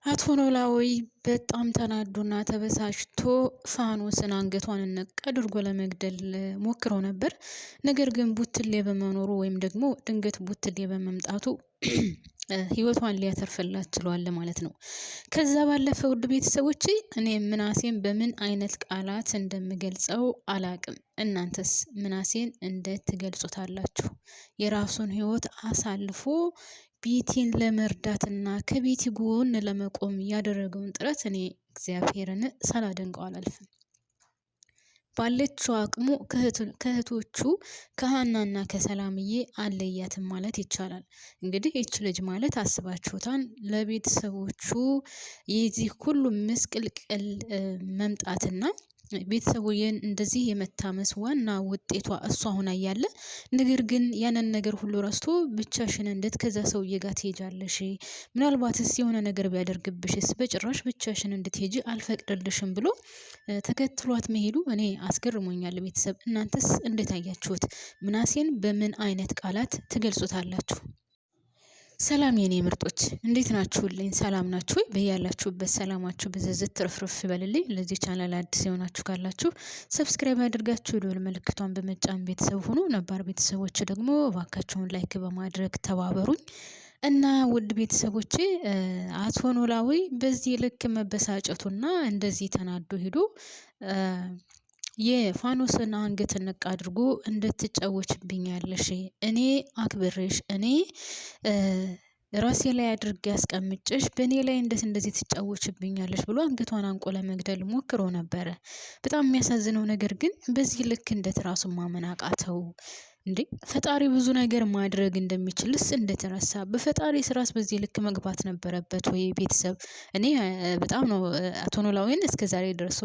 አቶ ኖላዊ በጣም ተናዶና ተበሳጭቶ ፋኖስን አንገቷን ነቅ አድርጎ ለመግደል ሞክሮ ነበር። ነገር ግን ቡትሌ በመኖሩ ወይም ደግሞ ድንገት ቡትሌ በመምጣቱ ህይወቷን ሊያተርፍላት ችሏል ማለት ነው። ከዛ ባለፈ ውድ ቤተሰቦቼ እኔ ምናሴን በምን አይነት ቃላት እንደምገልጸው አላቅም። እናንተስ ምናሴን እንዴት ትገልጹታላችሁ? የራሱን ህይወት አሳልፎ ቤቲን ለመርዳትና ከቤቲ ጎን ለመቆም ያደረገውን ጥረት እኔ እግዚአብሔርን ሳላደንቀው አላልፍም። ባለችው አቅሙ ከእህቶቹ ከሀናና ከሰላምዬ አለያትም ማለት ይቻላል። እንግዲህ ይች ልጅ ማለት አስባችሁታን ለቤተሰቦቹ የዚህ ሁሉ ምስቅልቅል መምጣትና ቤተሰቡን እንደዚህ የመታመስ ዋና ውጤቷ እሷ ሆና እያለ ነገር ግን ያንን ነገር ሁሉ ረስቶ ብቻሽን እንዴት ከዛ ሰውዬ ጋር ትሄጃለሽ? ምናልባትስ የሆነ ነገር ቢያደርግብሽስ? በጭራሽ ብቻሽን እንድትሄጂ አልፈቅድልሽም ብሎ ተከትሏት መሄዱ እኔ አስገርሞኛል። ቤተሰብ እናንተስ እንዴት አያችሁት? ምናሴን በምን አይነት ቃላት ትገልጹታላችሁ? ሰላም የኔ ምርጦች እንዴት ናችሁልኝ? ሰላም ናችሁ ወይ? በያላችሁበት ሰላማችሁ ብዝዝት ትርፍርፍ ይበልልኝ። ለዚህ ቻናል አዲስ የሆናችሁ ካላችሁ ሰብስክራይብ አድርጋችሁ የደወል ምልክቷን በመጫን ቤተሰብ ሁኑ። ነባር ቤተሰቦች ደግሞ እባካችሁን ላይክ በማድረግ ተባበሩኝ። እና ውድ ቤተሰቦቼ አቶ ኖላዊ በዚህ ልክ መበሳጨቱና እንደዚህ ተናዶ ሄዶ የፋኖስን አንገት ንቅ አድርጎ እንድትጫወችብኛለሽ፣ እኔ አክብሬሽ፣ እኔ ራሴ ላይ አድርጌ ያስቀምጭሽ በእኔ ላይ እንደዚህ ትጫወችብኛለሽ ብሎ አንገቷን አንቆ ለመግደል ሞክሮ ነበረ። በጣም የሚያሳዝነው ነገር ግን በዚህ ልክ እንዴት ራሱን ማመን አቃተው? እንዴ ፈጣሪ ብዙ ነገር ማድረግ እንደሚችልስ እንደተረሳ በፈጣሪ ስራስ በዚህ ልክ መግባት ነበረበት ወይ? ቤተሰብ እኔ በጣም ነው አቶ ኖላዊን እስከዛሬ ድረስ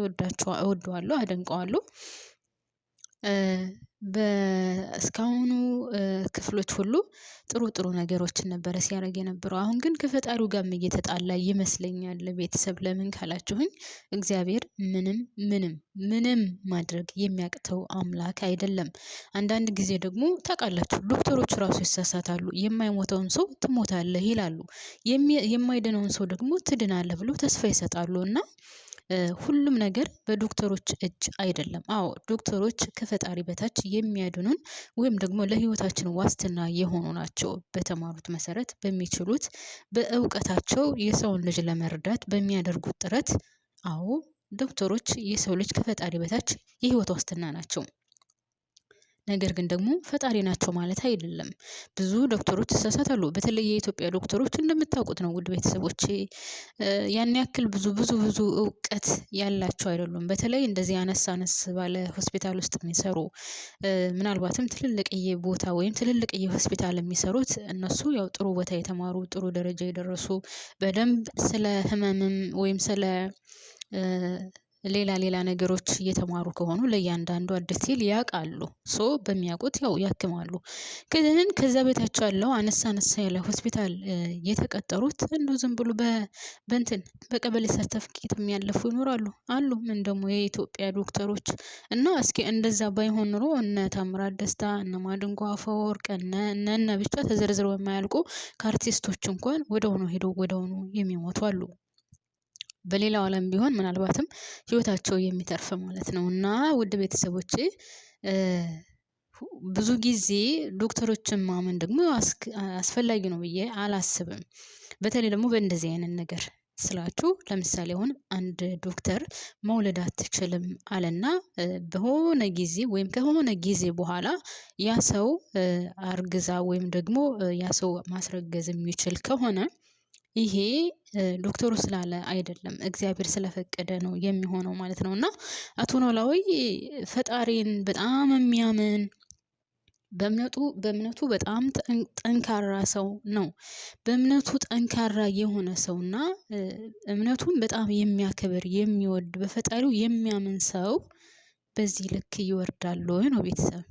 እወደዋለሁ፣ አደንቀዋለሁ። በእስካሁኑ ክፍሎች ሁሉ ጥሩ ነገሮችን ነበረ ሲያደርግ የነበረው። አሁን ግን ከፈጣሪው ጋር እየተጣላ ይመስለኛል። ቤተሰብ ለምን ካላችሁኝ እግዚአብሔር ምንም ማድረግ የሚያቅተው አምላክ አይደለም። አንዳንድ ጊዜ ደግሞ ታውቃላችሁ ዶክተሮች ራሱ ይሳሳታሉ። የማይሞተውን ሰው ትሞታለህ ይላሉ፣ የማይድነውን ሰው ደግሞ ትድናለህ ብሎ ተስፋ ይሰጣሉ። እና ሁሉም ነገር በዶክተሮች እጅ አይደለም። አዎ ዶክተሮች ከፈጣሪ በታች የሚያድኑን ወይም ደግሞ ለህይወታችን ዋስትና የሆኑ ናቸው። በተማሩት መሰረት በሚችሉት በእውቀታቸው የሰውን ልጅ ለመርዳት በሚያደርጉት ጥረት አዎ ዶክተሮች የሰው ልጅ ከፈጣሪ በታች የህይወት ዋስትና ናቸው። ነገር ግን ደግሞ ፈጣሪ ናቸው ማለት አይደለም። ብዙ ዶክተሮች ይሳሳታሉ። በተለይ የኢትዮጵያ ዶክተሮች እንደምታውቁት ነው ውድ ቤተሰቦቼ ያን ያክል ብዙ እውቀት ያላቸው አይደሉም። በተለይ እንደዚህ አነስ ባለ ሆስፒታል ውስጥ የሚሰሩ ምናልባትም ትልልቅዬ ቦታ ወይም ትልልቅዬ ሆስፒታል የሚሰሩት እነሱ ያው ጥሩ ቦታ የተማሩ ጥሩ ደረጃ የደረሱ በደንብ ስለ ህመምም ወይም ስለ ሌላ ነገሮች እየተማሩ ከሆኑ ለእያንዳንዱ ዲቴል ያውቃሉ። በሚያውቁት ያው ያክማሉ። ግን ከዛ ቤታቸው ያለው አነሳ ያለ ሆስፒታል የተቀጠሩት እንደው ዝም ብሎ በቀበሌ ሰርተፍኬት የሚያለፉ ይኖራሉ አሉ። ምን ደግሞ የኢትዮጵያ ዶክተሮች እና እስኪ እንደዛ ባይሆን ኑሮ እነ ታምራት ደስታ እነ ማድንጎ አፈወርቅ እነ ብቻ ተዘርዝረው የማያልቁ ከአርቲስቶች እንኳን ወደውኑ የሚሞቱ አሉ። በሌላው ዓለም ቢሆን ምናልባትም ህይወታቸው የሚተርፍ ማለት ነው። እና ውድ ቤተሰቦቼ ብዙ ጊዜ ዶክተሮችን ማመን ደግሞ አስፈላጊ ነው ብዬ አላስብም። በተለይ ደግሞ በእንደዚህ አይነት ነገር ስላችሁ ለምሳሌ አሁን አንድ ዶክተር መውለድ አትችልም አለና በሆነ ጊዜ ወይም ከሆነ ጊዜ በኋላ ያ ሰው አርግዛ ወይም ደግሞ ያ ሰው ማስረገዝ የሚችል ከሆነ ይሄ ዶክተሩ ስላለ አይደለም እግዚአብሔር ስለፈቀደ ነው የሚሆነው ማለት ነው። እና አቶ ኖላዊ ፈጣሪን በጣም የሚያምን በእምነቱ በጣም ጠንካራ ሰው ነው። በእምነቱ ጠንካራ የሆነ ሰውና እምነቱን በጣም የሚያከብር የሚወድ በፈጣሪው የሚያምን ሰው በዚህ ልክ ይወርዳል ወይ ነው? ቤተሰብ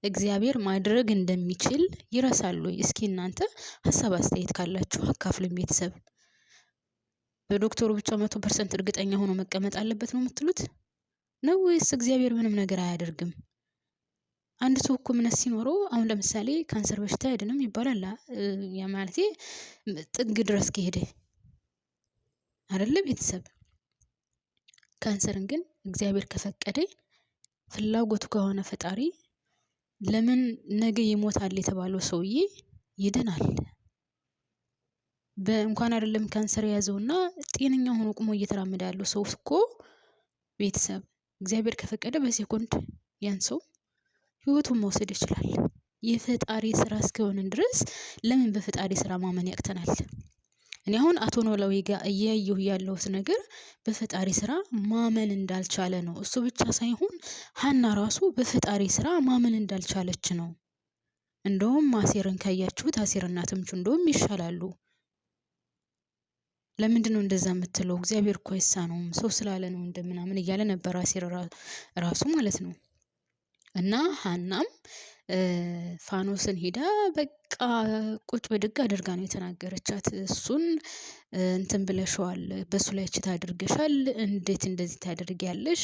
እግዚአብሔር ማድረግ እንደሚችል ይረሳሉ? እስኪ እናንተ ሀሳብ አስተያየት ካላችሁ አካፍሉኝ። ቤተሰብ በዶክተሩ ብቻ 100% እርግጠኛ ሆኖ መቀመጥ አለበት ነው የምትሉት ነው ወይስ እግዚአብሔር ምንም ነገር አያደርግም? አንድ ሰው እኮ እምነት ሲኖረው አሁን ለምሳሌ ካንሰር በሽታ አይድንም ይባላል። ያ ማለት ጥግ ድረስ ከሄደ አይደለ ቤተሰብ? ካንሰርን ግን እግዚአብሔር ከፈቀደ ፍላጎቱ ከሆነ ፈጣሪ ለምን ነገ ይሞታል የተባለው ሰውዬ ይድናል። በእንኳን አይደለም ካንሰር የያዘውና ጤነኛ ሆኖ ቆሞ እየተራመደ ያለው ሰው እኮ ቤተሰብ እግዚአብሔር ከፈቀደ በሴኮንድ ያን ሰው ህይወቱን መውሰድ ይችላል። የፈጣሪ ስራ እስከሆነ ድረስ ለምን በፈጣሪ ስራ ማመን ያቅተናል? እኔ አሁን አቶ ኖላዊ ጋር እያየሁ ያለሁት ነገር በፈጣሪ ስራ ማመን እንዳልቻለ ነው። እሱ ብቻ ሳይሆን ሀና ራሱ በፈጣሪ ስራ ማመን እንዳልቻለች ነው። እንደውም አሴርን ካያችሁት አሴርና ተምቹ እንደውም ይሻላሉ። ለምንድን ነው እንደዛ የምትለው? እግዚአብሔር እኮ አይሳነውም ሰው ስላለ ነው እንደምናምን እያለ ነበር አሴር ራሱ ማለት ነው። እና ሀናም ፋኖስን ሄዳ በቃ ቁጭ ብድግ አድርጋ ነው የተናገረቻት። እሱን እንትን ብለሽዋል፣ በሱ ላይ ችት አድርገሻል፣ እንዴት እንደዚህ ታደርጊያለሽ?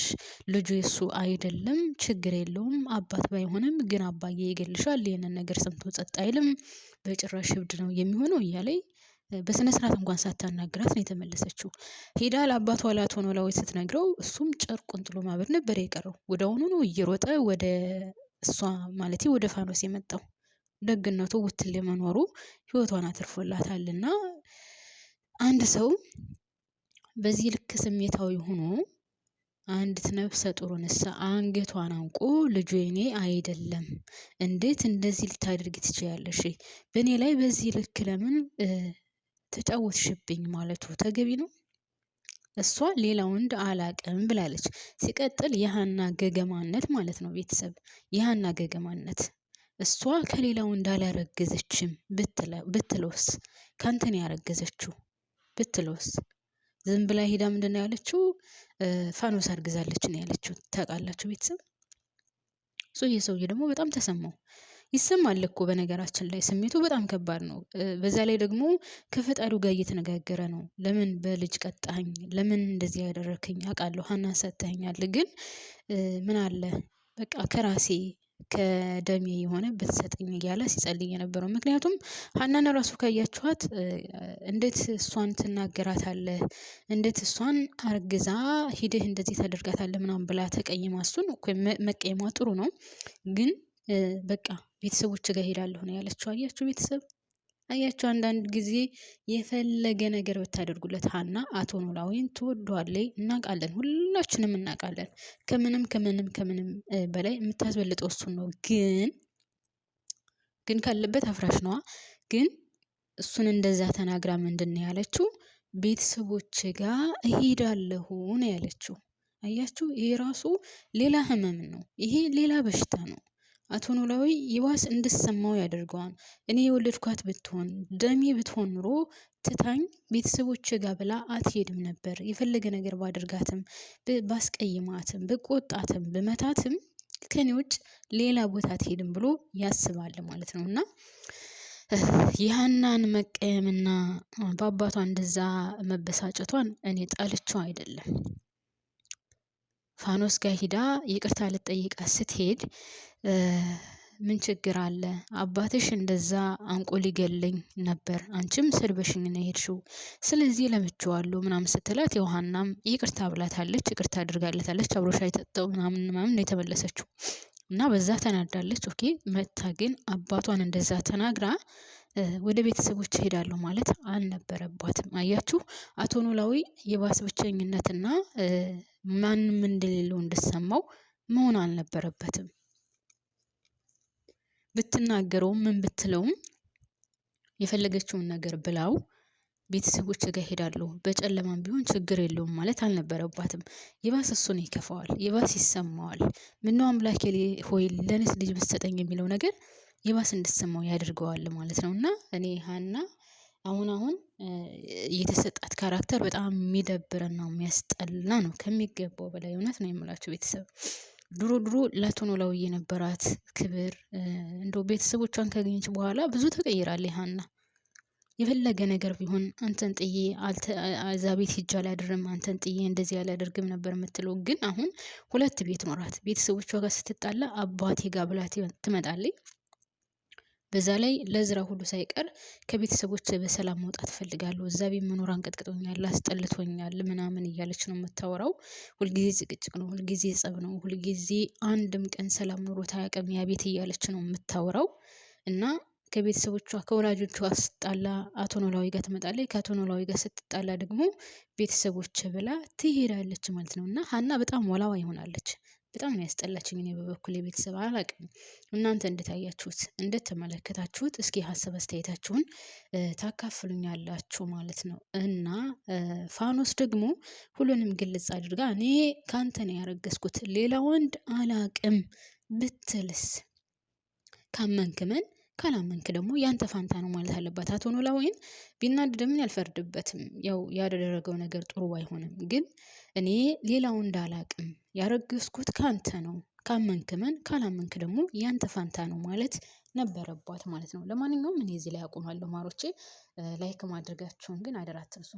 ልጁ የሱ አይደለም፣ ችግር የለውም አባት ባይሆንም ግን አባዬ ይገልሻል፣ ይህንን ነገር ሰምቶ ጸጥ አይልም፣ በጭራሽ እብድ ነው የሚሆነው እያለኝ በስነ ስርዓት እንኳን ሳታናግራት ነው የተመለሰችው። ሄዳ ለአባቷ ለአቶ ኖላዊ ስትነግረው እሱም ጨርቁን ጥሎ ማበድ ነበር የቀረው። ወዲያውኑ ነው እየሮጠ ወደ እሷ ማለት ወደ ፋኖስ የመጣው። ደግነቱ ውትል የመኖሩ ህይወቷን አትርፎላታልና አንድ ሰው በዚህ ልክ ስሜታዊ ሆኖ አንዲት ነፍሰ ጡር ንሳ አንገቷን አንቆ ልጁ የኔ አይደለም፣ እንዴት እንደዚህ ልታደርጊ ትችያለሽ? በእኔ ላይ በዚህ ልክ ለምን ተጫወትሽብኝ ማለቱ ተገቢ ነው? እሷ ሌላ ወንድ አላቅም ብላለች። ሲቀጥል የሀና ገገማነት ማለት ነው ቤተሰብ፣ የሀና ገገማነት እሷ ከሌላ ወንድ አላረገዘችም ብትለውስ፣ ካንተን ያረገዘችው ብትለውስ፣ ዝም ብላ ሄዳ ምንድን ነው ያለችው? ፋኖስ አርግዛለች ነው ያለችው። ታውቃላችሁ ቤተሰብ። የሰውዬ ደግሞ በጣም ተሰማው። ይሰማል እኮ በነገራችን ላይ ስሜቱ በጣም ከባድ ነው። በዛ ላይ ደግሞ ከፈጣሪው ጋር እየተነጋገረ ነው። ለምን በልጅ ቀጣኝ? ለምን እንደዚህ ያደረክኝ? አውቃለሁ ሀናን ሰጥተኸኛል፣ ግን ምን አለ በቃ ከራሴ ከደሜ የሆነ ብትሰጠኝ እያለ ሲጸልይ የነበረው። ምክንያቱም ሀናን ራሱ ካያችኋት እንዴት እሷን ትናገራታለህ? እንዴት እሷን አርግዛ ሂደህ እንደዚህ ታደርጋታለህ? ምናምን ብላ ተቀይማ። እሱን መቀየሟ ጥሩ ነው፣ ግን በቃ ቤተሰቦች ጋር ሄዳለሁ ነው ያለችው። አያችሁ ቤተሰብ፣ አያችሁ አንዳንድ ጊዜ የፈለገ ነገር ብታደርጉለት ሀና አቶ ኖላዊን ትወደዋለች፣ እናውቃለን፣ ሁላችንም እናውቃለን። ከምንም በላይ የምታስበልጠው እሱን ነው። ግን ካለበት አፍራሽ ነዋ። ግን እሱን እንደዛ ተናግራ ምንድን ነው ያለችው? ቤተሰቦች ጋር እሄዳለሁ ነው ያለችው። አያችሁ፣ ይሄ ራሱ ሌላ ህመም ነው። ይሄ ሌላ በሽታ ነው። አቶ ኖላዊ ይዋስ እንድሰማው ያደርገዋል። እኔ የወለድኳት ብትሆን ደሜ ብትሆን ኑሮ ትታኝ ቤተሰቦች ጋር ብላ አትሄድም ነበር። የፈለገ ነገር ባደርጋትም ባስቀይማትም ብቆጣትም ብመታትም ከኔ ውጭ ሌላ ቦታ አትሄድም ብሎ ያስባል ማለት ነው። እና የሀናን መቀየምና በአባቷ እንደዛ መበሳጨቷን እኔ ጣልቼው አይደለም። ፋኖስ ጋር ሂዳ ይቅርታ ልትጠይቃት ስትሄድ ምን ችግር አለ? አባትሽ እንደዛ አንቆ ሊገለኝ ነበር፣ አንቺም ሰድበሽኝ ነው የሄድሽው፣ ስለዚህ ለምቼዋለሁ ምናምን ስትላት ዮሐናም ይቅርታ ብላታለች፣ ይቅርታ አድርጋለታለች። አብሮ ሻይ ጠጥተው ምናምን ነው የተመለሰችው እና በዛ ተናዳለች። ኦኬ መታ ግን አባቷን እንደዛ ተናግራ ወደ ቤተሰቦች ሄዳለሁ ማለት አልነበረባትም። አያችሁ አቶ ኖላዊ የባስ ብቸኝነትና ማንም እንደሌለው እንድሰማው መሆን አልነበረበትም። ብትናገረውም ምን ብትለውም የፈለገችውን ነገር ብላው ቤተሰቦች ጋር ሄዳለሁ በጨለማም ቢሆን ችግር የለውም ማለት አልነበረባትም። የባስ እሱን ይከፋዋል፣ የባስ ይሰማዋል። ምነው አምላኬ ሆይ ለኔስ ልጅ ብትሰጠኝ የሚለው ነገር የባስ እንድሰማው ያደርገዋል ማለት ነው። እና እኔ ሀና አሁን የተሰጣት ካራክተር በጣም የሚደብርና የሚያስጠላ ነው ከሚገባው በላይ። እውነት ነው የምላችሁ ቤተሰብ። ድሮ ለአቶ ኖላዊ የነበራት ክብር እንደው ቤተሰቦቿን ካገኘች በኋላ ብዙ ተቀይራለች ሀና። የፈለገ ነገር ቢሆን አንተን ጥዬ እዛ ቤት ሂጅ አላድርም፣ አንተን ጥዬ እንደዚህ አላደርግም ነበር የምትለው። ግን አሁን ሁለት ቤት ኖራት። ቤተሰቦቿ ጋር ስትጣላ አባቴ ጋር ብላ ትመጣለች። በዛ ላይ ለዝራ ሁሉ ሳይቀር ከቤተሰቦች በሰላም መውጣት እፈልጋለሁ፣ እዛ ቤት መኖር አንቀጥቅጦኛል፣ አስጠልቶኛል ምናምን እያለች ነው የምታወራው። ሁልጊዜ ጭቅጭቅ ነው፣ ሁልጊዜ ጸብ ነው፣ ሁልጊዜ አንድም ቀን ሰላም ኑሮት አያውቅም ያ ቤት እያለች ነው የምታወራው። እና ከቤተሰቦቿ ከወላጆቿ ስትጣላ አቶ ኖላዊ ጋር ትመጣለች። ከአቶ ኖላዊ ጋር ስትጣላ ደግሞ ቤተሰቦች ብላ ትሄዳለች ማለት ነው። እና ሀና በጣም ወላዋ ይሆናለች። በጣም ነው ያስጠላችኝ። እኔ በበኩል የቤተሰብ አላቅም። እናንተ እንደታያችሁት እንደተመለከታችሁት እስኪ ሀሳብ አስተያየታችሁን ታካፍሉኛላችሁ ማለት ነው። እና ፋኖስ ደግሞ ሁሉንም ግልጽ አድርጋ እኔ ካንተ ነው ያረገዝኩት ሌላ ወንድ አላቅም ብትልስ? ካመንክ ምን ካላመንክ ደግሞ ያንተ ፋንታ ነው ማለት አለባት። አቶ ኖላዊን ቢናደድም ያልፈርድበትም፣ ያው ያደረገው ነገር ጥሩ ባይሆንም ግን እኔ ሌላው እንዳላቅም ያረገዝኩት ካንተ ነው፣ ካመንክ ምን ካላመንክ ደግሞ ያንተ ፋንታ ነው ማለት ነበረባት ማለት ነው። ለማንኛውም እኔ እዚህ ላይ አቁማለሁ ማሮቼ። ላይክ ማድረጋችሁን ግን አደራ አትርሱ።